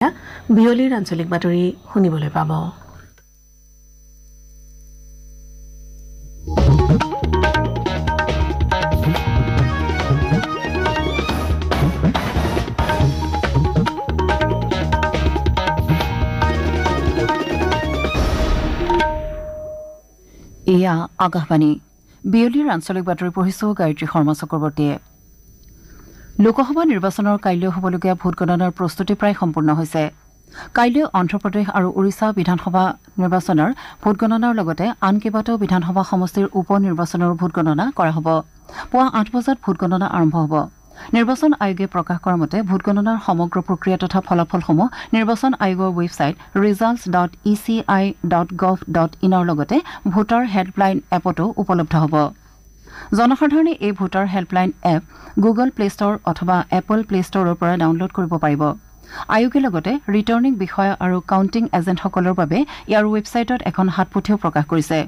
এতিয়া বিয়লিৰ আঞ্চলিক বাতৰি শুনিবলৈ পাব। এয়া আকাশবাণী বিয়লিৰ আঞ্চলিক বাতৰি পঢ়িছো গায়ত্ৰী শৰ্মা চক্ৰৱৰ্তীয়ে। লোকসভা নিৰ্বাচনৰ কাইলৈ হ'বলগীয়া ভোটগণনাৰ প্ৰস্তুতি প্ৰায় সম্পূৰ্ণ হৈছে। কাইলৈ অন্ধ্ৰপ্ৰদেশ আৰু ওড়িশা বিধানসভা নিৰ্বাচনৰ ভোটগণনাৰ লগতে আন কেইবাটাও বিধানসভা সমষ্টিৰ উপ নিৰ্বাচনৰো ভোটগণনা কৰা হ'ব। পুৱা 8 বজাত ভোটগণনা আৰম্ভ হ'ব। নিৰ্বাচন আয়োগে প্ৰকাশ কৰা মতে ভোটগণনাৰ সমগ্ৰ প্ৰক্ৰিয়া তথা ফলাফলসমূহ নিৰ্বাচন আয়োগৰ ৱেবছাইট results.eci.gov.in লগতে ভোটাৰ হেল্পলাইন এপতো উপলব্ধ হ'ব। জনসাধাৰণে এই voter helpline app Google play store অথবা এপল প্লে ষ্ট'ৰৰ পৰা ডাউনলোড কৰিব পাৰিব। আয়োগে লগতে ৰিটাৰ্ণিং বিষয়া আৰু কাউণ্টিং এজেণ্টসকলৰ বাবে ইয়াৰ ৱেবছাইটত এখন হাতপুথিও প্ৰকাশ কৰিছে।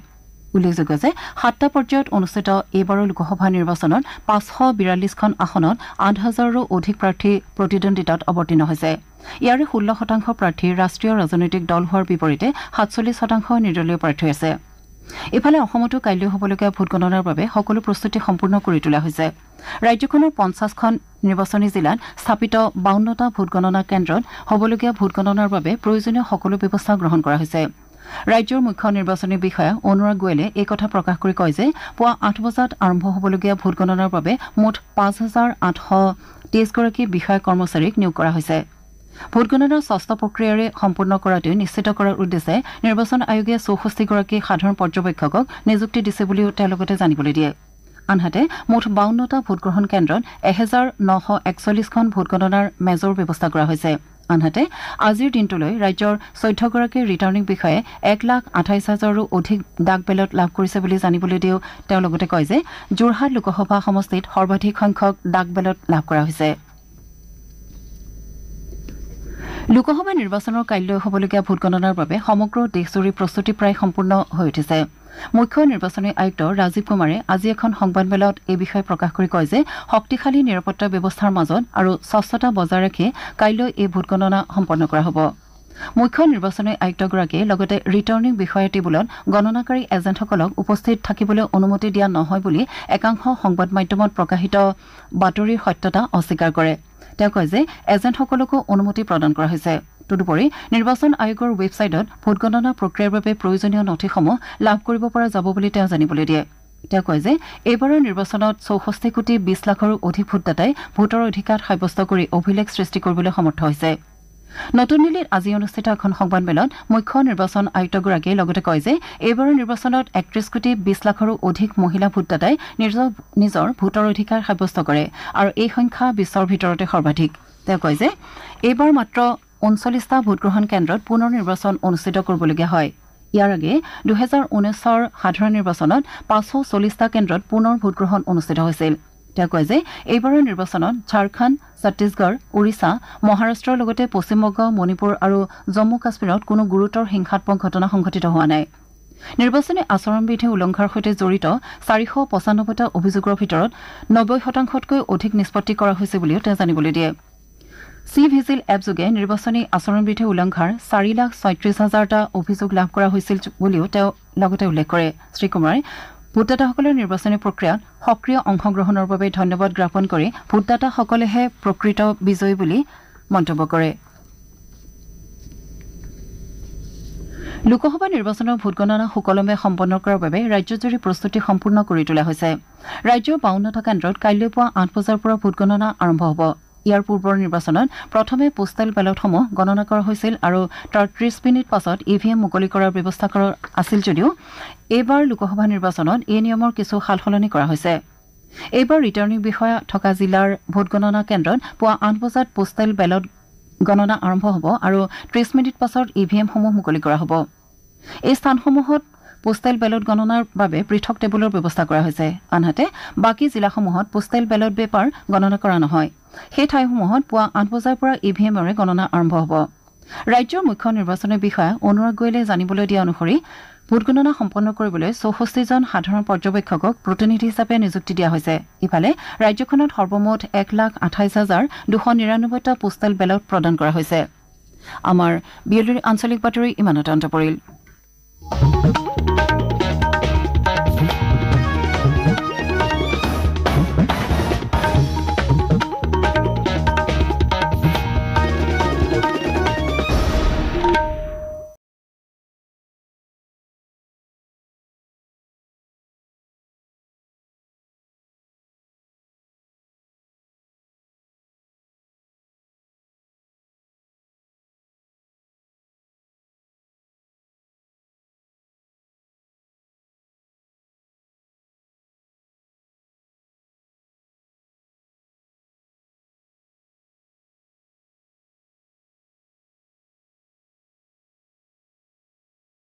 উল্লেখযোগ্য যে 7টা পৰ্যায়ত অনুষ্ঠিত এইবাৰৰ লোকসভা নিৰ্বাচনত 542খন আসনত 8,000ৰো অধিক প্ৰাৰ্থী প্ৰতিদ্বন্দ্বিতাত অৱতীৰ্ণ হৈছে। ইয়াৰে 16% প্ৰাৰ্থী ৰাষ্ট্ৰীয় ৰাজনৈতিক দল হোৱাৰ বিপৰীতে 47% নিৰ্দলীয় প্ৰাৰ্থী আছে। ইফালে অসমতো কাইলৈ হ'বলগীয়া ভোটগণনাৰ বাবে সকলো প্ৰস্তুতি সম্পূৰ্ণ কৰি তোলা হৈছে। ৰাজ্যখনৰ 50খন নিৰ্বাচনী জিলাত স্থাপিত 52টা ভোটগণনা কেন্দ্ৰত হ'বলগীয়া ভোটগণনাৰ বাবে প্ৰয়োজনীয় সকলো ব্যৱস্থা গ্ৰহণ কৰা হৈছে। ৰাজ্যৰ মুখ্য নিৰ্বাচনী বিষয়া অনুৰাগ গোৱেলে এই কথা প্ৰকাশ কৰি কয় যে পুৱা 8 বজাত আৰম্ভ হ'বলগীয়া ভোটগণনাৰ বাবে মুঠ 5,823 গৰাকী বিষয়া কৰ্মচাৰীক নিয়োগ কৰা হৈছে। ভোটগণনা ষষ্ঠ প্ৰক্ৰিয়াৰে সম্পূৰ্ণ কৰাটো নিশ্চিত কৰাৰ উদ্দেশ্যে নিৰ্বাচন আয়োগে 64 গৰাকী সাধাৰণ পৰ্যবেক্ষকক নিযুক্তি দিছে বুলিও তেওঁ লগতে জানিবলৈ দিয়ে। আনহাতে মুঠ 52টা ভোটগ্ৰহণ কেন্দ্ৰত 1,941খন ভোটগণনাৰ মেজৰ ব্যৱস্থা কৰা হৈছে। আনহাতে আজিৰ দিনটোলৈ ৰাজ্যৰ 14 গৰাকী ৰিটাৰ্ণিং বিষয়াই 1,28,000ৰো অধিক ডাক বেলট লাভ কৰিছে বুলি জানিবলৈ দিও তেওঁ লগতে কয় যে যোৰহাট লোকসভা সমষ্টিত সৰ্বাধিক সংখ্যক ডাক বেলট লাভ কৰা হৈছে। লোকসভা নিৰ্বাচনৰ কাইলৈ হ'বলগীয়া ভোটগণনাৰ বাবে সমগ্ৰ দেশজুৰি প্ৰস্তুতি প্ৰায় সম্পূৰ্ণ হৈ উঠিছে। মুখ্য নিৰ্বাচনী আয়ুক্ত ৰাজীৱ কুমাৰে আজি এখন সংবাদমেলত এই বিষয়ে প্ৰকাশ কৰি কয় যে শক্তিশালী নিৰাপত্তা ব্যৱস্থাৰ মাজত আৰু স্বচ্ছতা বজাই ৰাখি কাইলৈ এই ভোটগণনা সম্পন্ন কৰা হ'ব। মুখ্য নিৰ্বাচনী আয়ুক্তগৰাকীয়ে লগতে ৰিটাৰ্ণিং বিষয়া টেবুলত গণনাকাৰী এজেণ্টসকলক উপস্থিত থাকিবলৈ অনুমতি দিয়া নহয় বুলি একাংশ সংবাদ মাধ্যমত প্ৰকাশিত বাতৰিৰ সত্যতা অস্বীকাৰ কৰে। তেওঁ কয় যে এজেণ্টসকলকো অনুমতি প্ৰদান কৰা হৈছে। তদুপৰি নিৰ্বাচন আয়োগৰ ৱেবছাইটত ভোটগণনা প্ৰক্ৰিয়াৰ বাবে প্ৰয়োজনীয় নথিসমূহ লাভ কৰিব পৰা যাব বুলি তেওঁ জানিবলৈ দিয়ে। তেওঁ কয় যে এইবাৰৰ নিৰ্বাচনত 64 কোটি 20 লাখৰো অধিক ভোটদাতাই ভোটৰ অধিকাৰ সাব্যস্ত কৰি অভিলেখ সৃষ্টি কৰিবলৈ সমৰ্থ হৈছে। নতুন দিল্লীত আজি অনুষ্ঠিত এখন সংবাদমেলত মুখ্য নিৰ্বাচন আয়ুক্তগৰাকীয়ে লগতে কয় যে এইবাৰৰ নিৰ্বাচনত 31 কোটি 20 লাখৰো অধিক মহিলা ভোটদাতাই নিজৰ ভোটৰ অধিকাৰ সাব্যস্ত কৰে আৰু এই সংখ্যা বিশ্বৰ ভিতৰতে সৰ্বাধিক। তেওঁ কয় যে এইবাৰ মাত্ৰ 39টা ভোটগ্ৰহণ কেন্দ্ৰত পুনৰ নিৰ্বাচন অনুষ্ঠিত কৰিবলগীয়া হয়। ইয়াৰ আগে 2019ৰ সাধাৰণ নিৰ্বাচনত 540টা কেন্দ্ৰত পুনৰ ভোটগ্ৰহণ অনুষ্ঠিত হৈছিল। তেওঁ কয় যে এইবাৰৰ নিৰ্বাচনত ঝাৰখণ্ড, ছত্তীশগড়, ওড়িশা, মহাৰাষ্ট্ৰৰ লগতে পশ্চিমবংগ, মণিপুৰ আৰু জম্মু কাশ্মীৰত কোনো গুৰুতৰ হিংসাত্মক ঘটনা সংঘটিত হোৱা নাই। নিৰ্বাচনী আচৰণবিধি উলংঘাৰ সৈতে জড়িত 495টা অভিযোগৰ ভিতৰত 90%তকৈ অধিক নিষ্পত্তি কৰা হৈছে বুলিও তেওঁ জানিবলৈ দিয়ে। চি ভিজিল এপযোগে নিৰ্বাচনী আচৰণবিধি উলংঘাৰ 4,36,000টা অভিযোগ লাভ কৰা হৈছিল বুলিও তেওঁ লগতে উল্লেখ কৰে। শ্ৰীকুমাৰে ভোটদাতাসকলৰ নিৰ্বাচনী প্ৰক্ৰিয়াত সক্ৰিয় অংশগ্ৰহণৰ বাবে ধন্যবাদ জ্ঞাপন কৰি ভোটদাতাসকলেহে প্ৰকৃত বিজয়ী বুলি মন্তব্য কৰে। লোকসভা নিৰ্বাচনৰ ভোটগণনা সুকলমে সম্পন্ন কৰাৰ বাবে ৰাজ্যজুৰি প্ৰস্তুতি সম্পূৰ্ণ কৰি তোলা হৈছে। ৰাজ্যৰ 52টা কেন্দ্ৰত কাইলৈ পুৱা 8 বজাৰ পৰা ভোটগণনা আৰম্ভ হ'ব। ইয়াৰ পূৰ্বৰ নিৰ্বাচনত প্ৰথমে পোষ্টেল বেলটসমূহ গণনা কৰা হৈছিল আৰু তাৰ 30 মিনিট পাছত ইভিএম মুকলি কৰাৰ ব্যৱস্থা কৰা আছিল যদিও এইবাৰ লোকসভা নিৰ্বাচনত এই নিয়মৰ কিছু সালসলনি কৰা হৈছে। এইবাৰ ৰিটাৰ্ণিং বিষয়া থকা জিলাৰ ভোটগণনা কেন্দ্ৰত পুৱা 8 বজাত পোষ্টেল বেলট গণনা আৰম্ভ হ'ব আৰু 30 মিনিট পাছত ইভিএমসমূহ মুকলি কৰা হ'ব। এই স্থানসমূহত পোষ্টেল বেলট গণনাৰ বাবে পৃথক টেবুলৰ ব্যৱস্থা কৰা হৈছে। আনহাতে বাকী জিলাসমূহত পোষ্টেল বেলট পেপাৰ গণনা কৰা নহয়। সেই ঠাইসমূহত পুৱা 8 বজাৰ পৰা ইভিএমৰে গণনা আৰম্ভ হ'ব। ৰাজ্যৰ মুখ্য নিৰ্বাচনী বিষয়া অনুৰাগ গোৱেলে জানিবলৈ দিয়া অনুসৰি ভোটগণনা সম্পন্ন কৰিবলৈ 64জন সাধাৰণ পৰ্যবেক্ষকক প্ৰতিনিধি হিচাপে নিযুক্তি দিয়া হৈছে। ইফালে ৰাজ্যখনত সৰ্বমুঠ 1,28,299টা পোষ্টেল বেলট প্ৰদান কৰা হৈছে। আমাৰ বিয়লিৰ আঞ্চলিক বাতৰি ইমানতে অন্ত পৰিল।